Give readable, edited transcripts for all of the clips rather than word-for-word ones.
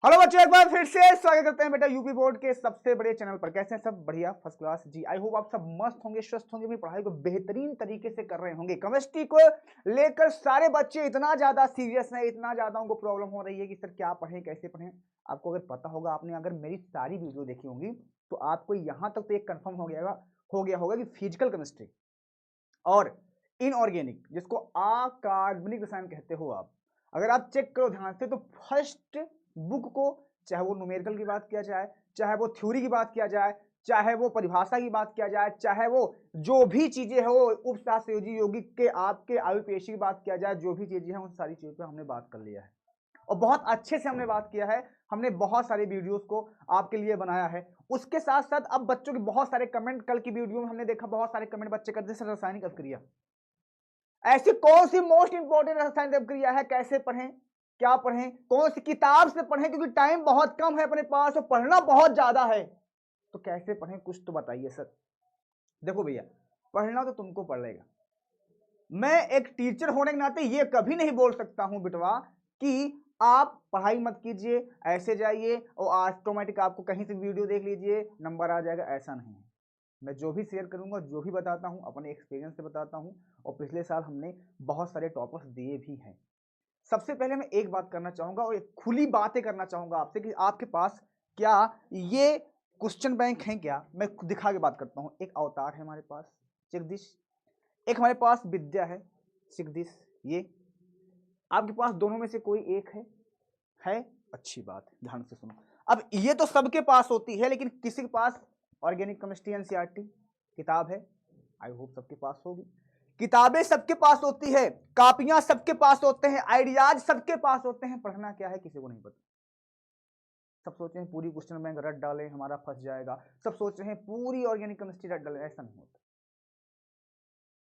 Hello बच्चों, एक बार फिर से स्वागत करते हैं बेटा यूपी बोर्ड के सबसे बड़े चैनल पर। कैसे हैं सब? बढ़िया, फर्स्ट क्लास जी। आई होप आप सब मस्त होंगे, स्वस्थ होंगे, अपनी पढ़ाई को बेहतरीन तरीके से कर रहे होंगे। केमिस्ट्री को लेकर सारे बच्चे इतना ज्यादा सीरियस हैं, इतना ज्यादा उनको प्रॉब्लम हो रही है कि सर क्या पढ़ें, कैसे पढ़ें। आपको अगर पता होगा, आपने अगर मेरी सारी वीडियो देखी होंगी तो आपको यहां तक तो एक कंफर्म हो गया होगा कि फिजिकल केमिस्ट्री और इनऑर्गेनिक, जिसको अकार्बनिक रसायन कहते हो आप, अगर आप चेक करो ध्यान से तो फर्स्ट बुक को, चाहे वो न्यूमेरिकल की बात किया जाए, चाहे वो थ्योरी की बात किया जाए, चाहे वो परिभाषा की बात किया जाए, चाहे वो जो भी चीजें हो उपशास्त्रयोगी यौगिक के आपके आयुपेशी की बात किया जाए, जो भी चीजें हैं उन सारी चीजों पे हमने बात कर लिया है और बहुत अच्छे से हमने बात किया है। हमने बहुत सारे वीडियोस को आपके लिए बनाया है। उसके साथ साथ अब बच्चों के बहुत सारे कमेंट, कल की वीडियो में हमने देखा बहुत सारे कमेंट बच्चे करते हैं रासायनिक अभिक्रिया, ऐसी कौन सी मोस्ट इंपॉर्टेंट रासायनिक अभिक्रिया है, कैसे पढ़ें, क्या पढ़ें, कौन सी किताब से पढ़ें, क्योंकि टाइम बहुत कम है अपने पास और पढ़ना बहुत ज्यादा है, तो कैसे पढ़ें कुछ तो बताइए सर। देखो भैया, पढ़ना तो तुमको पड़ेगा। मैं एक टीचर होने के नाते ये कभी नहीं बोल सकता हूं बिटवा कि आप पढ़ाई मत कीजिए, ऐसे जाइए और ऑटोमेटिक आपको कहीं से वीडियो देख लीजिए नंबर आ जाएगा, ऐसा नहीं है। मैं जो भी शेयर करूंगा, जो भी बताता हूं, अपने एक्सपीरियंस से बताता हूं और पिछले साल हमने बहुत सारे टॉपर्स दिए भी हैं। सबसे पहले मैं एक बात करना चाहूंगा और एक खुली बातें करना चाहूंगा आपसे कि आपके पास क्या ये क्वेश्चन बैंक है क्या। मैं दिखा के बात करता हूं। एक अवतार है हमारे पास, जगदीश, एक हमारे पास विद्या है, जगदीश। ये आपके पास दोनों में से कोई एक है? अच्छी बात, ध्यान से सुनो। अब ये तो सबके पास होती है, लेकिन किसी के पास ऑर्गेनिक केमिस्ट्री एनसीईआरटी किताब है? आई होप सबके पास होगी। किताबें सबके पास होती है, कॉपियां सबके पास होते हैं, आइडियाज सबके पास होते हैं। पढ़ना क्या है किसी को नहीं पता। सब सोच रहे हैं पूरी क्वेश्चन बैंक रट डालें, हमारा फंस जाएगा। सब सोच रहे हैं पूरी ऑर्गेनिक केमिस्ट्री रट डालें, ऐसा नहीं होता।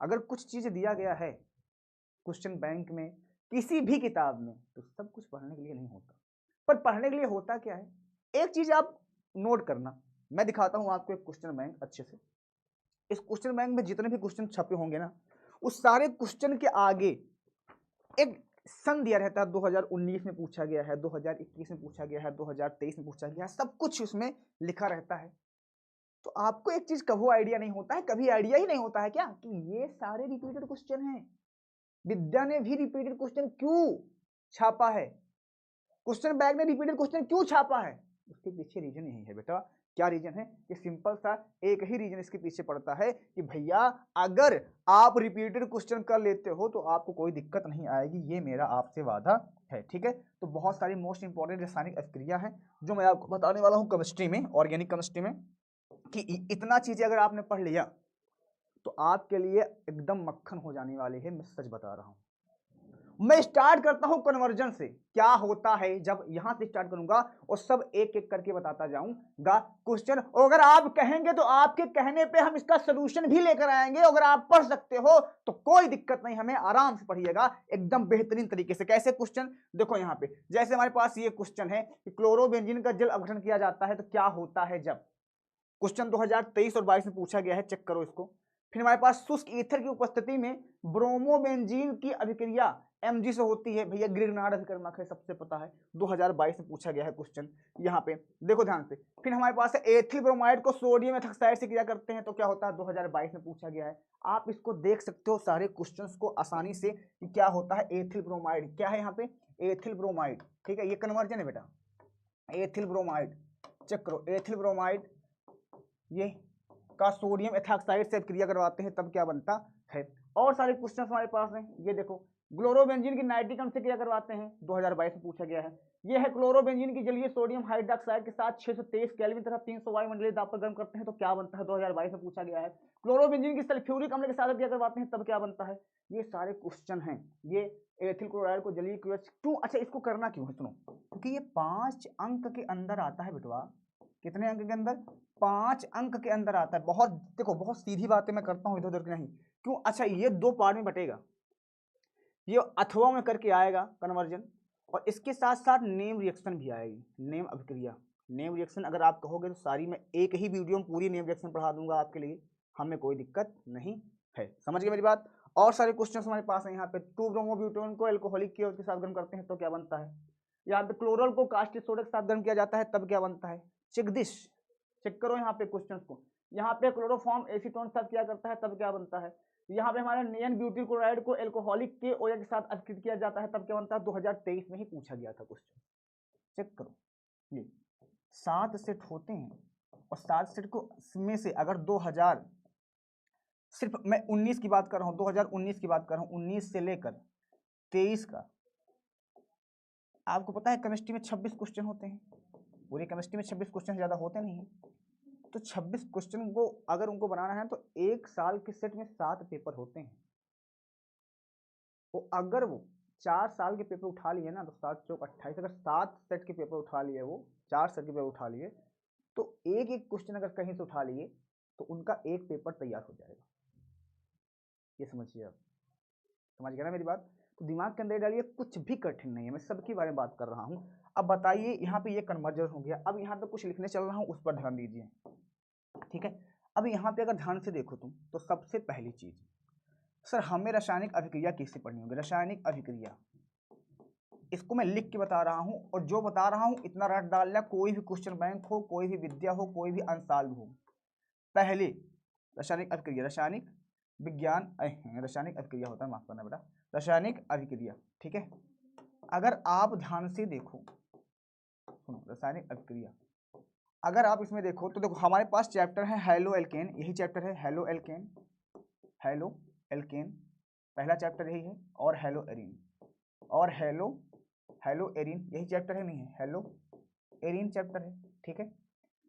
अगर कुछ चीज दिया गया है क्वेश्चन बैंक में, किसी भी किताब में, तो सब कुछ पढ़ने के लिए नहीं होता। पर पढ़ने के लिए होता क्या है, एक चीज आप नोट करना। मैं दिखाता हूं आपको एक क्वेश्चन बैंक अच्छे से। इस क्वेश्चन बैंक में जितने भी क्वेश्चन छपे होंगे ना, उस सारे क्वेश्चन के आगे एक सन दिया रहता है। 2019 में पूछा गया है, 2021 में पूछा गया है, 2023 में पूछा गया है, सब कुछ उसमें लिखा रहता है। तो आपको एक चीज कभी आइडिया नहीं होता है, कभी आइडिया ही नहीं होता है क्या कि ये सारे रिपीटेड क्वेश्चन हैं। विद्या ने भी रिपीटेड क्वेश्चन क्यों छापा है, क्वेश्चन बैंक ने रिपीटेड क्वेश्चन क्यों छापा है? उसके पीछे रीजन यही है बेटा। क्या रीजन है? कि सिंपल सा एक ही रीजन इसके पीछे पड़ता है कि भैया अगर आप रिपीटेड क्वेश्चन कर लेते हो तो आपको कोई दिक्कत नहीं आएगी, ये मेरा आपसे वादा है। ठीक है, तो बहुत सारी मोस्ट इंपॉर्टेंट रासायनिक अभिक्रिया है जो मैं आपको बताने वाला हूं केमिस्ट्री में, ऑर्गेनिक केमिस्ट्री में, कि इतना चीजें अगर आपने पढ़ लिया तो आपके लिए एकदम मक्खन हो जाने वाली है। मैं सच बता रहा हूं। मैं स्टार्ट करता हूं कन्वर्जन से। क्या होता है जब यहां से स्टार्ट करूंगा और सब एक एक करके बताता जाऊंगा क्वेश्चन। अगर आप कहेंगे तो आपके कहने पे हम इसका सोल्यूशन भी लेकर आएंगे। अगर आप पढ़ सकते हो तो कोई दिक्कत नहीं, हमें आराम से पढ़िएगा एकदम बेहतरीन तरीके से। कैसे क्वेश्चन देखो यहां पे, जैसे हमारे पास ये क्वेश्चन है कि क्लोरोबेंजीन का जल अपघटन किया जाता है तो क्या होता है जब। क्वेश्चन 2023 और 22 में पूछा गया है, चेक करो इसको। फिर हमारे पास शुष्क ईथर की उपस्थिति में ब्रोमोबेंजीन की अभिक्रिया Mg से होती है। भैया ग्रिग्नार्ड अभिकर्मक है, सबसे पता है, 2022 में पूछा गया है क्वेश्चन। यहाँ पे देखो ध्यान से। फिर हमारे पास है एथिल ब्रोमाइड को सोडियम एथोक्साइड से क्रिया करते हैं तो क्या होता है, 2022 में पूछा गया है। आप इसको देख सकते हो सारे क्वेश्चंस को आसानी से कि क्या होता है एथिल ब्रोमाइड। क्या है यहाँ पे? Ethyl bromide. ठीक है, ये कन्वर्जन है बेटा। एथिल ब्रोमाइड, चेक करो, एथिल ब्रोमाइड ये का सोडियम एथॉक्साइड से क्रिया करवाते हैं तब क्या बनता है। और सारे क्वेश्चन हमारे पास हैं। ये देखो, क्लोरोबेंजीन की नाइट्रिक अम्ल से क्रिया करवाते हैं, 2022 में पूछा गया है। ये है क्लोरोबेंजीन की जलीय सोडियम हाइड्रोक्साइड के साथ 623 केल्विन तथा 300 वायुमंडलीय दाब पर गर्म करते हैं तो क्या बनता है, 2022 में पूछा गया है। क्लोरोबेंजीन की सल्फ्यूरिक अम्ल के साथ क्रिया करवाते हैं तब क्या बनता है। ये सारे क्वेश्चन हैं। ये एथिल क्लोराइड को जलीय क्यों, अच्छा इसको करना क्यों है सुनो, क्योंकि ये 5 अंक के अंदर आता है बेटवा। कितने अंक के अंदर? 5 अंक के अंदर आता है। बहुत देखो, बहुत सीधी बातें मैं करता हूं, इधर उधर की नहीं। क्यों? अच्छा ये 2 पार्ट में बटेगा, ये अथवा में करके आएगा कन्वर्जन, और इसके साथ साथ नेम रिएक्शन भी आएगी, नेम अभिक्रिया। नेम रिएक्शन अगर आप कहोगे तो सारी मैं एक ही वीडियो में पूरी नेम रिएक्शन पढ़ा दूंगा आपके लिए, हमें कोई दिक्कत नहीं है। समझ गए मेरी बात? और सारे क्वेश्चन हमारे पास है यहाँ पे। 2 ब्रोमोब्यूटेन को एल्कोहलिक के उसके साथ गर्म करते हैं तो क्या बनता है। यहाँ पे क्लोरल को कास्टिक सोडा के साथ गर्म किया जाता है तब क्या बनता है चिकदिश। चेक करो यहाँ पे क्वेश्चन को, यहाँ पे क्लोरोफॉर्म एसीटोन के साथ क्या करता है तब क्या बनता है। यहाँ पे हमारे नियन ब्यूटिल क्लोराइड को एल्कोहलिक KOH के साथ अपकृत किया जाता है तब क्या बनता है। 2023 में ही पूछा गया था क्वेश्चन। चेक करो, ये 7 सेट होते हैं और 7 सेट को में से अगर 2000, सिर्फ मैं 19 की बात कर रहा हूँ, 2019 की बात कर रहा हूँ, 19 से लेकर 23 का, आपको पता है केमिस्ट्री में 26 क्वेश्चन होते हैं। पूरी केमिस्ट्री में 26 क्वेश्चन ज़्यादा होते नहीं हैं। तो 26 क्वेश्चन को अगर उनको बनाना है तो 1 साल के सेट में 7 पेपर होते हैं। तो अगर वो 4 साल के पेपर उठा लिए ना तो 7 चौक 28, अगर 7 सेट के पेपर उठा लिए, वो 4 सेट के पेपर उठा लिए, तो एक एक क्वेश्चन अगर कहीं से उठा लिए तो उनका एक पेपर तैयार हो जाएगा। ये समझिए आप, समझ गए ना मेरी बात। तो दिमाग के अंदर डालिए, कुछ भी कठिन नहीं है, मैं सबके बारे में बात कर रहा हूँ। अब बताइए, यहाँ पे ये कन्वर्जन हो गया, अब यहाँ पे कुछ लिखने चल रहा हूँ, उस पर ध्यान दीजिए, ठीक है। अब यहाँ पे अगर ध्यान से देखो तुम, तो सबसे पहली चीज, सर हमें रासायनिक अभिक्रिया किससे पढ़नी होगी। रासायनिक अभिक्रिया, इसको मैं लिख के बता रहा हूँ, और जो बता रहा हूँ इतना रट डालना, कोई भी क्वेश्चन बैंक हो, कोई भी विद्या हो, कोई भी अंसाल हो। पहले रासायनिक अभिक्रिया, रासायनिक विज्ञान, रासायनिक अभिक्रिया होता है, माफ करना बेटा, रासायनिक अभिक्रिया, ठीक है। अगर आप ध्यान से देखो, सुनो, रासायनिक अभिक्रिया अगर आप इसमें देखो तो देखो हमारे पास चैप्टर है हेलो एल्केन, यही चैप्टर है हेलो एल्केन, हेलो एल्केन पहला चैप्टर यही है, और हेलो एरीन, और हेलो हेलो एरीन यही चैप्टर है, नहीं है, हेलो एरीन चैप्टर है, ठीक है।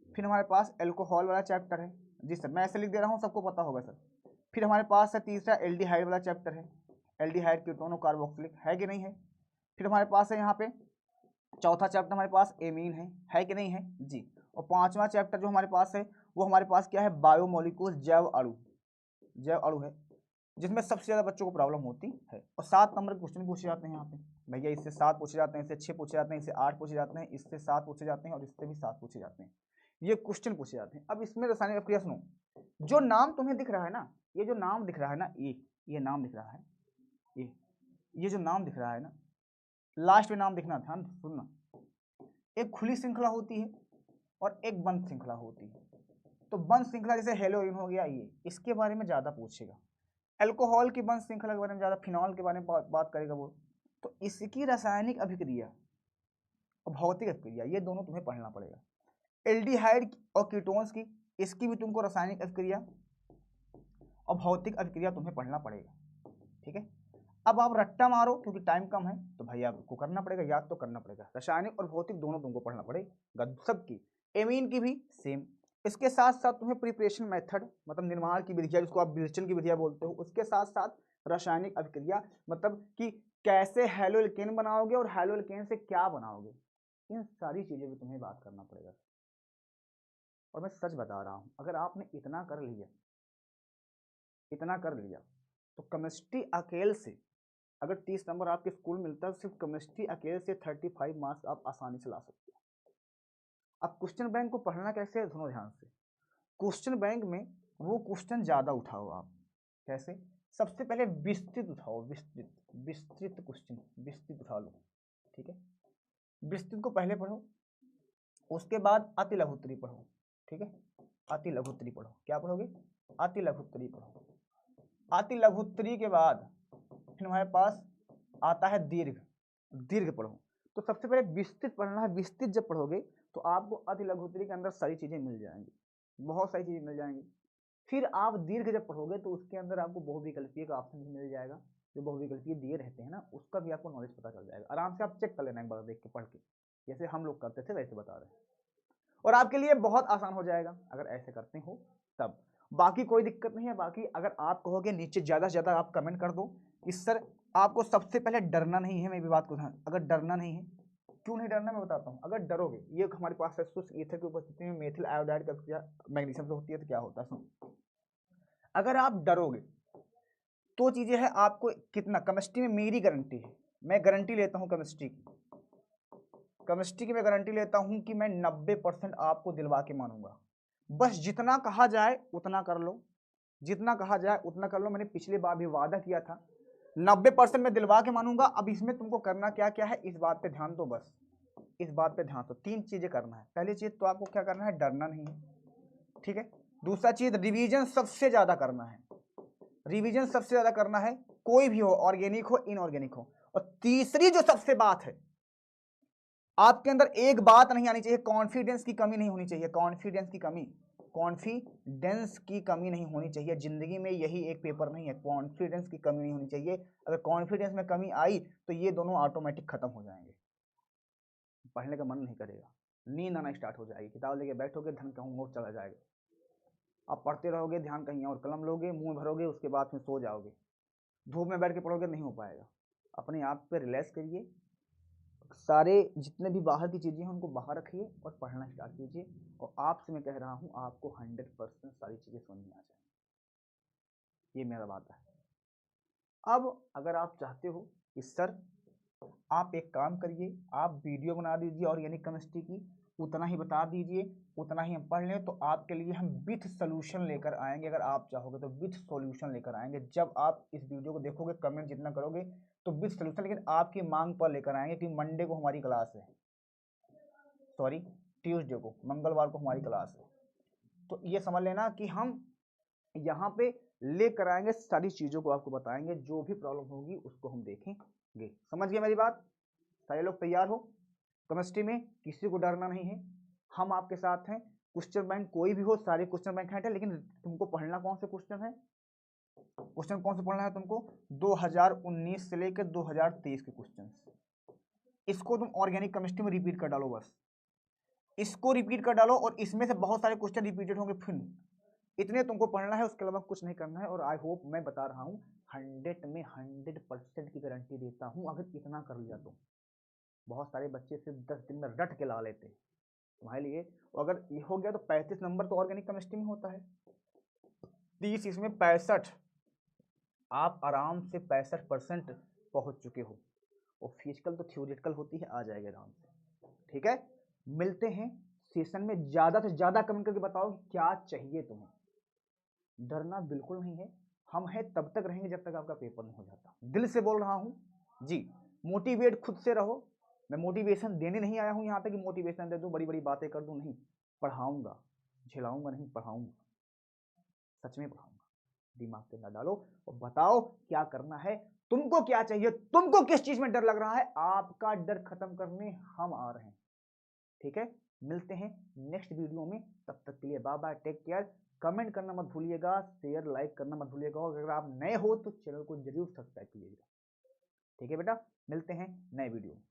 फिर हमारे पास एल्कोहल वाला चैप्टर है, जी सर मैं ऐसे लिख दे रहा हूँ, सबको पता होगा सर। फिर हमारे पास है तीसरा एल्डिहाइड वाला चैप्टर है, एल्डिहाइड कीटोन और कार्बोक्सिलिक, है कि नहीं है। फिर हमारे पास है यहाँ पे चौथा चैप्टर हमारे पास एमीन है कि नहीं है जी। और पांचवा चैप्टर जो हमारे पास है वो हमारे पास क्या है, बायोमोलिक्यूल, जैव अणु है, जिसमें सबसे ज्यादा बच्चों को प्रॉब्लम होती है। और 7 नंबर के क्वेश्चन पूछे जाते हैं यहाँ पे, भैया इससे 7 पूछे जाते हैं, इससे 6 पूछे जाते हैं, इससे 8 पूछे जाते हैं, इससे 7 पूछे जाते हैं, और इससे भी 7 पूछे जाते हैं, ये क्वेश्चन पूछे जाते हैं। अब इसमें रासायनिक अभिक्रिया सुनो, जो नाम तुम्हें दिख रहा है ना, ये जो नाम दिख रहा है ना, ये नाम दिख रहा है, ये जो नाम दिख रहा है ना, लास्ट में नाम दिखना, ध्यान सुनना, एक खुली श्रृंखला होती है और एक बंद श्रृंखला होती है। तो बंद श्रृंखला जैसे हेलोइन हो गया, ये इसके बारे में ज्यादा पूछेगा। अल्कोहल की बंद श्रृंखला के बारे में ज्यादा, फिनॉल के बारे में बात करेगा वो। तो इसकी रासायनिक अभिक्रिया और भौतिक अभिक्रिया, ये दोनों तुम्हें पढ़ना पड़ेगा। एल्डिहाइड और कीटोन्स की, इसकी भी तुमको रासायनिक अभिक्रिया और भौतिक अभिक्रिया तुम्हें पढ़ना पड़ेगा, ठीक है। अब आप रट्टा मारो, क्योंकि टाइम कम है, तो भाई आपको करना पड़ेगा, याद तो करना पड़ेगा। रासायनिक और भौतिक दोनों तुमको पढ़ना पड़ेगा, सबकी। एमीन की भी सेम। इसके साथ साथ तुम्हें प्रिपरेशन मेथड, मतलब निर्माण की विधियां, जिसको आप विरेचन की विधियां बोलते हो, उसके साथ साथ रासायनिक अभिक्रिया, मतलब कि कैसे हेलो एल्केन बनाओगे और हेलो एल्केन से क्या बनाओगे, इन सारी चीजें भी तुम्हें बात करना पड़ेगा। और मैं सच बता रहा हूं, अगर आपने इतना कर लिया तो केमिस्ट्री अकेले से, अगर 30 नंबर आपके स्कूल मिलता है, सिर्फ केमिस्ट्री अकेले से 35 मार्क्स आप आसानी से ला सकते हो। अब क्वेश्चन बैंक को पढ़ना कैसे है, सुनो ध्यान से। क्वेश्चन बैंक में वो क्वेश्चन ज्यादा उठाओ आप, कैसे, सबसे पहले विस्तृत उठाओ, विस्तृत क्वेश्चन, विस्तृत उठा लो, ठीक है। विस्तृत को पहले पढ़ो, उसके बाद अति लघुत्तरी पढ़ो, ठीक है। अति लघुत्तरी पढ़ो, क्या पढ़ोगे, अति लघुत्तरी पढ़ो। अति लघुत्तरी के बाद फिर हमारे पास आता है दीर्घ पढ़ो। तो सबसे पहले विस्तृत पढ़ना है। विस्तृत जब पढ़ोगे तो आपको अति लघुत्तरी के अंदर सारी चीजें मिल जाएंगी, बहुत सारी चीजें मिल जाएंगी। फिर आप दीर्घ जब पढ़ोगे तो उसके अंदर आपको बहुविकल्पीय का ऑप्शन भी मिल जाएगा, जो बहुविकल्पीय दिए रहते हैं ना, उसका भी आपको नॉलेज पता चल जाएगा। आराम से आप चेक कर लेना एक बार देख के, पढ़ के, जैसे हम लोग करते थे वैसे बता रहे हैं, और आपके लिए बहुत आसान हो जाएगा अगर ऐसे करते हो तब। बाकी कोई दिक्कत नहीं है। बाकी अगर आप कहोगे नीचे ज्यादा से ज्यादा आप कमेंट कर दो कि सर आपको सबसे पहले डरना नहीं है, मैं भी बात को ध्यान, अगर डरना नहीं है, क्यों नहीं डरना मैं बताता हूँ। अगर डरोगे, ये हमारे पास है शुष्क ईथर की उपस्थिति में मेथिल आयोडाइड का क्रिया मैग्नीशियम से होती है, तो क्या होता है सुनो। अगर आप डरोगे तो चीजें है, आपको कितना, केमिस्ट्री में मेरी गारंटी है, मैं गारंटी लेता हूँ केमिस्ट्री की मैं गारंटी लेता हूँ कि मैं 90% आपको दिलवा के मानूंगा। बस जितना कहा जाए उतना कर लो, जितना कहा जाए उतना कर लो। मैंने पिछले बार भी वादा किया था 90% मैं दिलवा के मानूंगा। अब इसमें तुमको करना क्या क्या है, इस बात पे ध्यान दो बस। इस बात पे ध्यान दो, 3 चीजें करना है। पहली चीज तो आपको क्या करना है, डरना नहीं है, ठीक है। दूसरा चीज रिवीजन सबसे ज्यादा करना है, रिवीजन सबसे ज्यादा करना है, कोई भी हो, ऑर्गेनिक हो इनऑर्गेनिक हो। और तीसरी जो सबसे बात है, आपके अंदर एक बात नहीं आनी चाहिए, कॉन्फिडेंस की कमी नहीं होनी चाहिए, कॉन्फिडेंस की कमी, कॉन्फिडेंस की कमी नहीं होनी चाहिए। जिंदगी में यही एक पेपर नहीं है, कॉन्फिडेंस की कमी नहीं होनी चाहिए। अगर कॉन्फिडेंस में कमी आई तो ये दोनों ऑटोमेटिक खत्म हो जाएंगे, पढ़ने का मन नहीं करेगा, नींद आना स्टार्ट हो जाएगी, किताब लेके बैठोगे धन कहूँ और चला जाएगा। आप पढ़ते रहोगे, ध्यान कहीं और, कलम लोगे, मुंह भरोगे, उसके बाद में सो जाओगे। धूप में बैठ के पढ़ोगे, नहीं हो पाएगा। अपने आप पे रिलैक्स करिए, सारे जितने भी बाहर की चीज़ें हैं उनको बाहर रखिए और पढ़ना स्टार्ट कीजिए। और आपसे मैं कह रहा हूँ, आपको 100% सारी चीज़ें समझ में आ जाएंगी, ये मेरा बात है। अब अगर आप चाहते हो कि सर आप एक काम करिए, आप वीडियो बना दीजिए ऑर्गेनिक केमिस्ट्री की, उतना ही बता दीजिए, उतना ही हम पढ़ लें, तो आपके लिए हम विथ सोल्यूशन लेकर आएंगे। अगर आप चाहोगे तो विथ सॉल्यूशन लेकर आएंगे। जब आप इस वीडियो को देखोगे, कमेंट जितना करोगे, तो विथ सोल्यूशन, लेकिन आपकी मांग पर लेकर आएंगे कि मंडे को हमारी क्लास है, सॉरी ट्यूसडे को, मंगलवार को हमारी क्लास है। तो ये समझ लेना कि हम यहाँ पे लेकर आएंगे, सारी चीज़ों को आपको बताएंगे, जो भी प्रॉब्लम होगी उसको हम देखेंगे। समझ गए मेरी बात? सारे लोग तैयार हो? केमिस्ट्री में किसी को डरना नहीं है, हम आपके साथ हैं। क्वेश्चन बैंक कोई भी हो, सारे क्वेश्चन बैंक हैं, लेकिन तुमको पढ़ना कौन से क्वेश्चन है, क्वेश्चन कौन से पढ़ना है तुमको, 2019 से लेकर 2023 के क्वेश्चन। इसको तुम ऑर्गेनिक केमिस्ट्री में रिपीट कर डालो, बस इसको रिपीट कर डालो, और इसमें से बहुत सारे क्वेश्चन रिपीटेड होंगे, फिर इतने तुमको पढ़ना है, उसके अलावा कुछ नहीं करना है। और आई होप, मैं बता रहा हूँ 100 में 100% की गारंटी देता हूँ, अगर इतना कर लिया तो। बहुत सारे बच्चे सिर्फ 10 दिन में रट के ला लेते हैं तुम्हारे लिए। और अगर ये हो गया तो 35 नंबर तो ऑर्गेनिक केमिस्ट्री में होता है, 30 इसमें 65, आप आराम से 65% पहुंच चुके हो। और फिजिकल तो थ्योरेटिकल होती है, आ जाएगा आराम से, ठीक है। मिलते हैं सेशन में, ज्यादा से ज्यादा कमेंट करके बताओ क्या चाहिए तुम्हें। डरना बिल्कुल नहीं है, हम हैं तब तक रहेंगे जब तक आपका पेपर नहीं हो जाता। दिल से बोल रहा हूं जी, मोटिवेट खुद से रहो। मैं मोटिवेशन देने नहीं आया हूं यहाँ पे कि मोटिवेशन दे दूं, बड़ी बड़ी बातें कर दूं, नहीं। पढ़ाऊंगा, झिलाऊंगा नहीं, पढ़ाऊंगा, सच में पढ़ाऊंगा। दिमाग पे ना डालो और बताओ क्या करना है, तुमको क्या चाहिए, तुमको किस चीज में डर लग रहा है, आपका डर खत्म करने हम आ रहे हैं, ठीक है। मिलते हैं नेक्स्ट वीडियो में, तब तक के लिए bye bye, take care. Comment करना मत भूलिएगा, शेयर लाइक करना मत भूलिएगा, और अगर आप नए हो तो चैनल को जरूर सब्सक्राइब कीजिएगा, ठीक है बेटा। मिलते हैं नए वीडियो में।